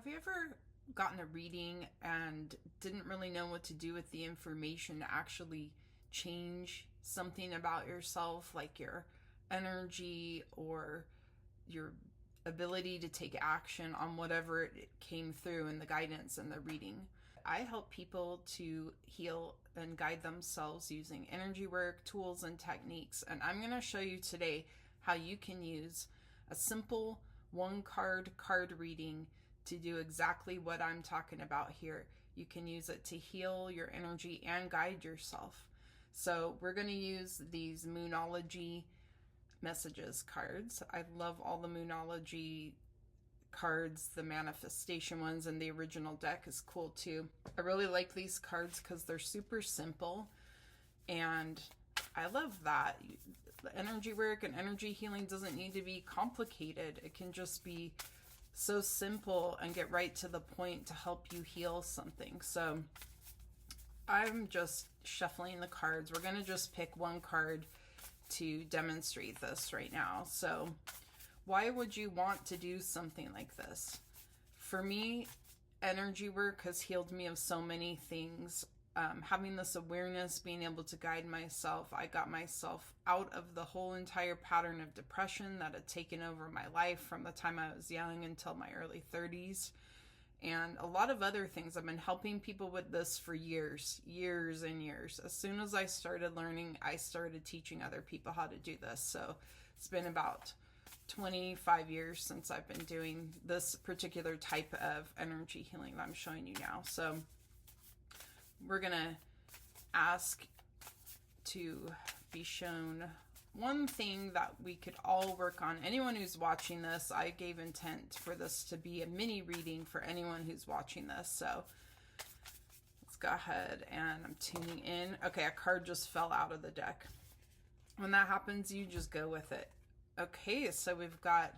Have you ever gotten a reading and didn't really know what to do with the information to actually change something about yourself, like your energy or your ability to take action on whatever it came through in the guidance and the reading? I help people to heal and guide themselves using energy work, tools, and techniques. And I'm going to show you today how you can use a simple one card reading to do exactly what I'm talking about here. You can use it to heal your energy and guide yourself. So we're going to use these Moonology messages cards. I love all the Moonology cards, the manifestation ones, and the original deck is cool too. I really like these cards because they're super simple, and I love that. The energy work and energy healing doesn't need to be complicated. It can just be so simple and get right to the point to help you heal something. So I'm just shuffling the cards. We're going to just pick one card to demonstrate this right now. So why would you want to do something like this? For me, energy work has healed me of so many things. Having this awareness, being able to guide myself, I got myself out of the whole entire pattern of depression that had taken over my life from the time I was young until my early 30s. And a lot of other things. I've been helping people with this for years and years. As soon as I started learning, I started teaching other people how to do this. So it's been about 25 years since I've been doing this particular type of energy healing that I'm showing you now. So we're going to ask to be shown one thing that we could all work on. Anyone who's watching this, I gave intent for this to be a mini reading for anyone who's watching this. So let's go ahead, and I'm tuning in. Okay, a card just fell out of the deck. When that happens, you just go with it. Okay, so we've got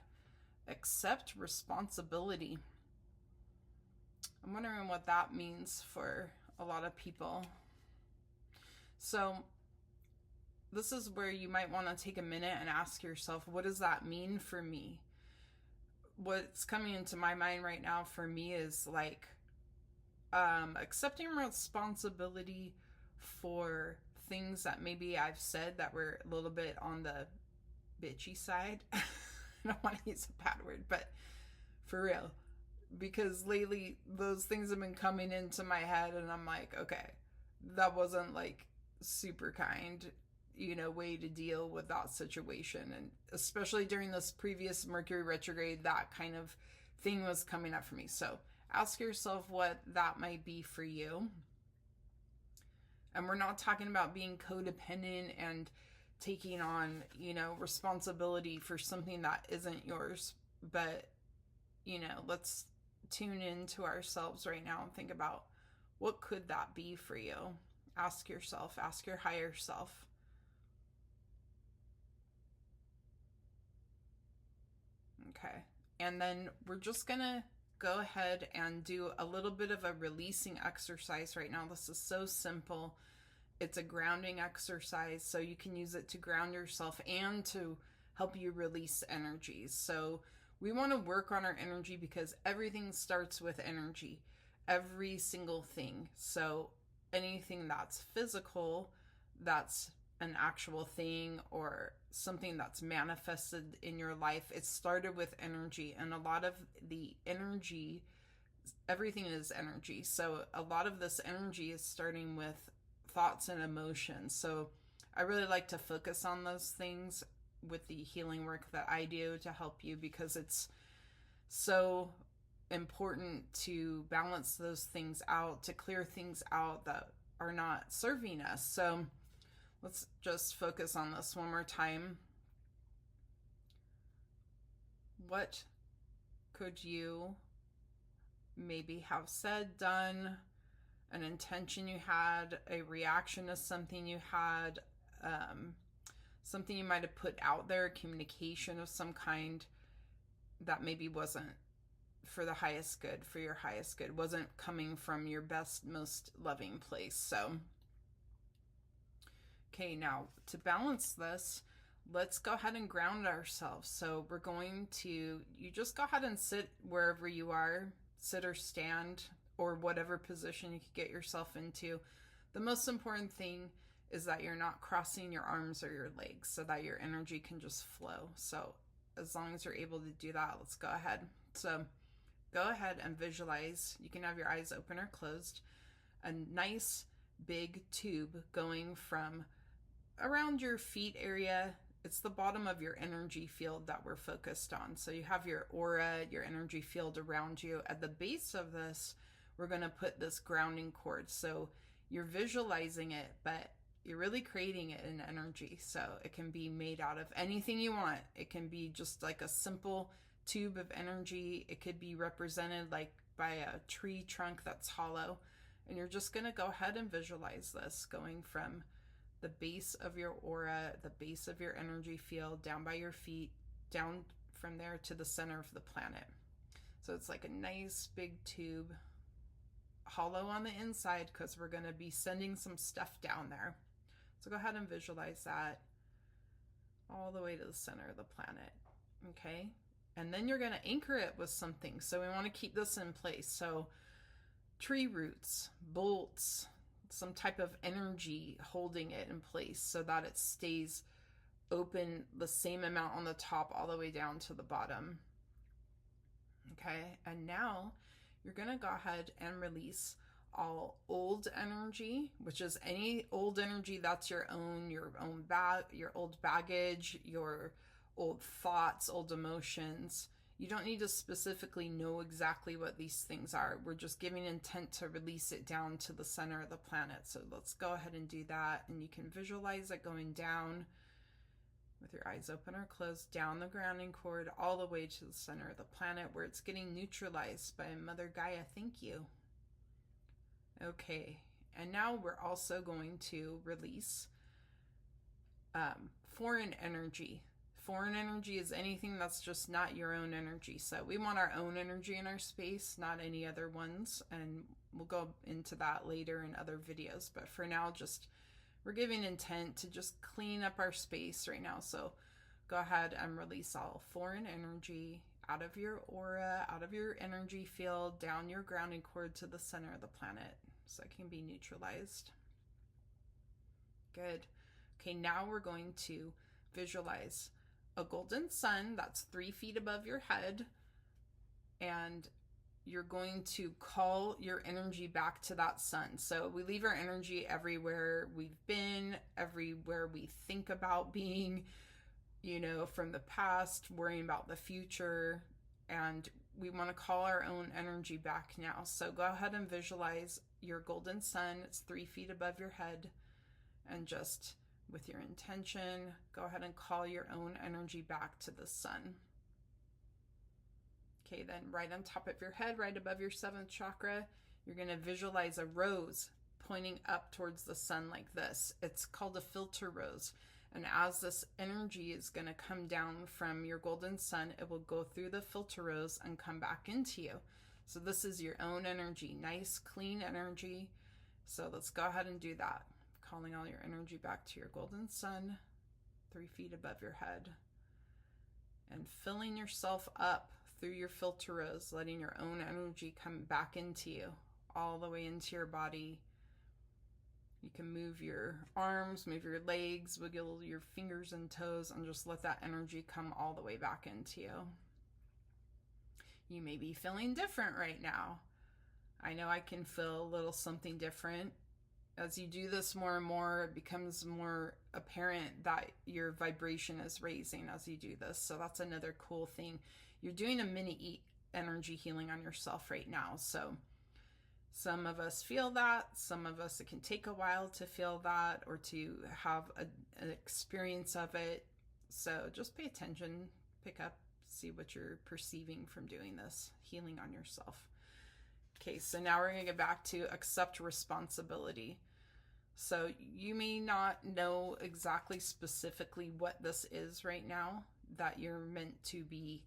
accept responsibility. I'm wondering what that means for a lot of people. So this is where you might want to take a minute and ask yourself, what does that mean for me? What's coming into my mind right now for me is like accepting responsibility for things that maybe I've said that were a little bit on the bitchy side. I don't want to use a bad word, but for real. Because lately those things have been coming into my head and I'm like, okay, that wasn't like super kind, way to deal with that situation. And especially during this previous Mercury retrograde, that kind of thing was coming up for me. So ask yourself what that might be for you. And we're not talking about being codependent and taking on, responsibility for something that isn't yours. But, let's tune into ourselves right now and think about what could that be for you. Ask yourself, ask your higher self. Okay. And then we're just going to go ahead and do a little bit of a releasing exercise right now. This is so simple. It's a grounding exercise, so you can use it to ground yourself and to help you release energies. So we want to work on our energy because everything starts with energy. Every single thing. So anything that's physical, that's an actual thing or something that's manifested in your life, it started with energy. And a lot of the energy, everything is energy. So a lot of this energy is starting with thoughts and emotions. So I really like to focus on those things with the healing work that I do to help you, because it's so important to balance those things out, to clear things out that are not serving us. So let's just focus on this one more time. What could you maybe have said, done, an intention you had, a reaction to something you had, something you might have put out there, communication of some kind that maybe wasn't for the highest good, for your highest good, wasn't coming from your best, most loving place. So, okay, now to balance this, let's go ahead and ground ourselves. So we're going to, you just go ahead and sit wherever you are. sit or stand, or whatever position you could get yourself into. The most important thing is that you're not crossing your arms or your legs so that your energy can just flow. So as long as you're able to do that, let's go ahead. So go ahead and visualize. You can have your eyes open or closed. A nice big tube going from around your feet area. It's the bottom of your energy field that we're focused on. So you have your aura, your energy field around you. At the base of this, we're going to put this grounding cord. So you're visualizing it, but you're really creating it in energy. So it can be made out of anything you want. It can be just like a simple tube of energy. It could be represented like by a tree trunk that's hollow. And you're just going to go ahead and visualize this going from the base of your aura, the base of your energy field, down by your feet, down from there to the center of the planet. So it's like a nice big tube, hollow on the inside, because we're going to be sending some stuff down there. So go ahead and visualize that all the way to the center of the planet. Okay. And then you're going to anchor it with something. So we want to keep this in place. So tree roots, bolts, some type of energy holding it in place so that it stays open the same amount on the top all the way down to the bottom. Okay, and now you're going to go ahead and release all old energy, which is any old energy that's your own your old baggage, your old thoughts, old emotions. You don't need to specifically know exactly what these things are. We're just giving intent to release it down to the center of the planet. So let's go ahead and do that. And you can visualize it going down with your eyes open or closed, down the grounding cord, all the way to the center of the planet where it's getting neutralized by Mother Gaia. Thank you. Okay. And now we're also going to release foreign energy. Foreign energy is anything that's just not your own energy. So we want our own energy in our space, not any other ones. And we'll go into that later in other videos. But for now, we're giving intent to just clean up our space right now. So go ahead and release all foreign energy out of your aura, out of your energy field, down your grounding cord to the center of the planet so it can be neutralized. Good. Okay, now we're going to visualize a golden sun that's 3 feet above your head, and you're going to call your energy back to that sun. So we leave our energy everywhere we've been, everywhere we think about being, from the past, worrying about the future, and we want to call our own energy back now. So go ahead and visualize your golden sun. It's 3 feet above your head, and just with your intention, go ahead and call your own energy back to the sun. Okay, then right on top of your head, right above your 7th chakra, you're going to visualize a rose pointing up towards the sun like this. It's called a filter rose. And as this energy is going to come down from your golden sun, it will go through the filter rose and come back into you. So this is your own energy, nice, clean energy. So let's go ahead and do that. Calling all your energy back to your golden sun, 3 feet above your head, and filling yourself up through your filter rose, letting your own energy come back into you, all the way into your body. You can move your arms, move your legs, wiggle your fingers and toes, and just let that energy come all the way back into you. You may be feeling different right now. I know I can feel a little something different. As you do this more and more, it becomes more apparent that your vibration is raising as you do this. So that's another cool thing. You're doing a mini energy healing on yourself right now. So some of us feel that. Some of us, it can take a while to feel that or to have an experience of it. So just pay attention, pick up, see what you're perceiving from doing this healing on yourself. Okay, so now we're going to get back to accept responsibility. So you may not know exactly specifically what this is right now that you're meant to be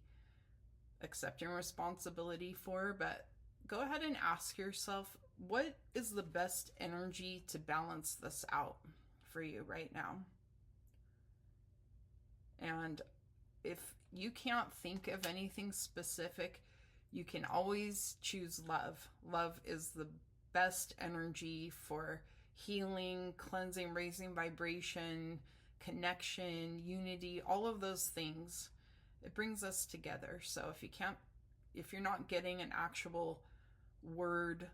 accepting responsibility for, but go ahead and ask yourself, what is the best energy to balance this out for you right now? And if you can't think of anything specific, You can always choose love. Love is the best energy for healing, cleansing, raising vibration, connection, unity, all of those things. It brings us together. So if you're not getting an actual word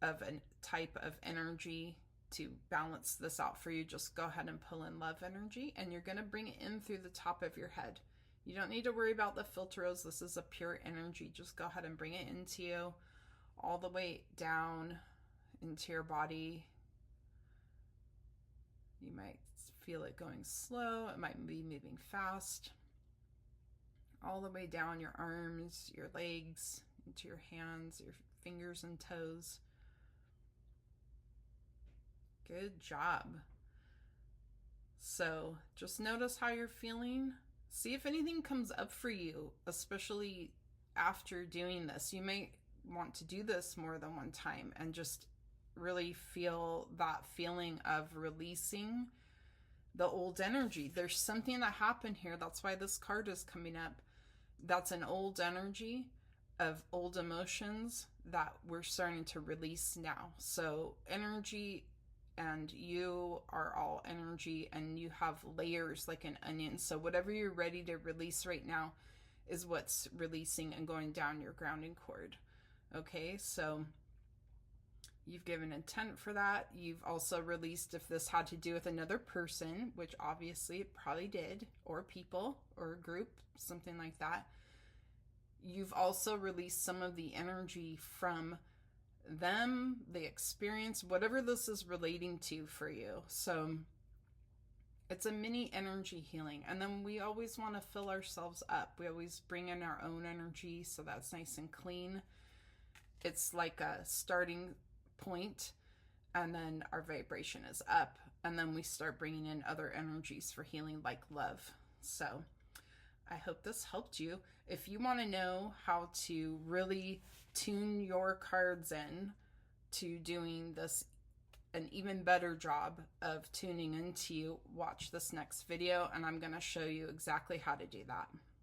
of a type of energy to balance this out for you, just go ahead and pull in love energy, and you're going to bring it in through the top of your head. You don't need to worry about the filters. This is a pure energy. Just go ahead and bring it into you, all the way down into your body. You might feel it going slow. It might be moving fast. All the way down your arms, your legs, into your hands, your fingers and toes. Good job. So just notice how you're feeling. See if anything comes up for you, especially after doing this. You may want to do this more than one time and just really feel that feeling of releasing the old energy. There's something that happened here. That's why this card is coming up. That's an old energy of old emotions that we're starting to release now. So energy, and you are all energy, and you have layers like an onion. So whatever you're ready to release right now is what's releasing and going down your grounding cord. Okay, so you've given intent for that. You've also released if this had to do with another person, which obviously it probably did, or people, or a group, something like that. You've also released some of the energy from them, the experience, whatever this is relating to for you. So it's a mini energy healing. And then we always want to fill ourselves up. We always bring in our own energy, so that's nice and clean. It's like a starting point, and then our vibration is up, and then we start bringing in other energies for healing, like love. So I hope this helped you. If you want to know how to really tune your cards in to doing this an even better job of tuning into you, watch this next video, and I'm going to show you exactly how to do that.